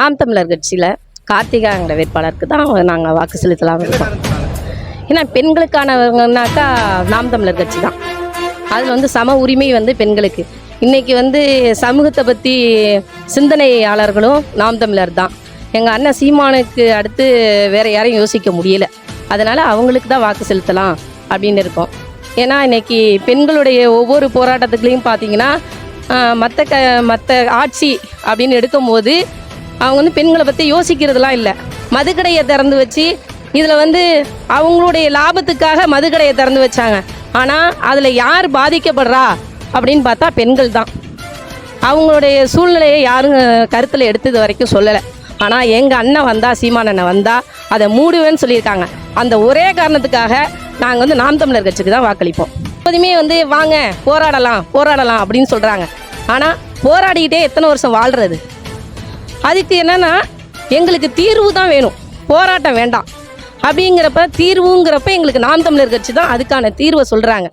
நாம் தமிழர் கட்சியில் கார்த்திகாங்கிற வேட்பாளருக்கு தான் நாங்கள் வாக்கு செலுத்தலாம் இருக்கோம். ஏன்னா பெண்களுக்கானவங்கனாக்கா நாம் தமிழர் கட்சி தான். அதில் வந்து சம உரிமை வந்து பெண்களுக்கு. இன்றைக்கி வந்து சமூகத்தை பற்றி சிந்தனையாளர்களும் நாம் தமிழர் தான். எங்கள் அண்ணன் சீமானுக்கு அடுத்து வேறு யாரையும் யோசிக்க முடியலை. அதனால் அவங்களுக்கு தான் வாக்கு செலுத்தலாம் அப்படின்னு இருக்கோம். ஏன்னா இன்றைக்கி பெண்களுடைய ஒவ்வொரு போராட்டத்துக்குலேயும் பார்த்தீங்கன்னா மற்ற ஆட்சி அப்படின்னு எடுக்கும்போது அவங்க வந்து பெண்களை பற்றி யோசிக்கிறதுலாம் இல்லை. மதுக்கடையை திறந்து வச்சு இதில் வந்து அவங்களுடைய லாபத்துக்காக மதுக்கடையை திறந்து வச்சாங்க. ஆனால் அதில் யார் பாதிக்கப்படுறா அப்படின்னு பார்த்தா பெண்கள் தான். அவங்களுடைய சூழ்நிலையை யாரும் கருத்தில் எடுத்தது வரைக்கும் சொல்லலை. ஆனால் எங்கள் அண்ணன் வந்தால், சீமான் அண்ணன் வந்தால் அதை மூடுவேன்னு சொல்லியிருக்காங்க. அந்த ஒரே காரணத்துக்காக நாங்கள் வந்து நாம் தமிழர் கட்சிக்கு தான் வாக்களிப்போம். எப்போதுமே வந்து வாங்க போராடலாம் அப்படின்னு சொல்கிறாங்க. ஆனால் போராடிக்கிட்டே எத்தனை வருஷம் வாழ்கிறது? அதுக்கு என்னென்னா எங்களுக்கு தீர்வு தான் வேணும், போராட்டம் வேண்டாம். அப்படிங்கிறப்ப தீர்வுங்கிறப்ப எங்களுக்கு நாம் தமிழர் கட்சி தான் அதுக்கான தீர்வை சொல்கிறாங்க.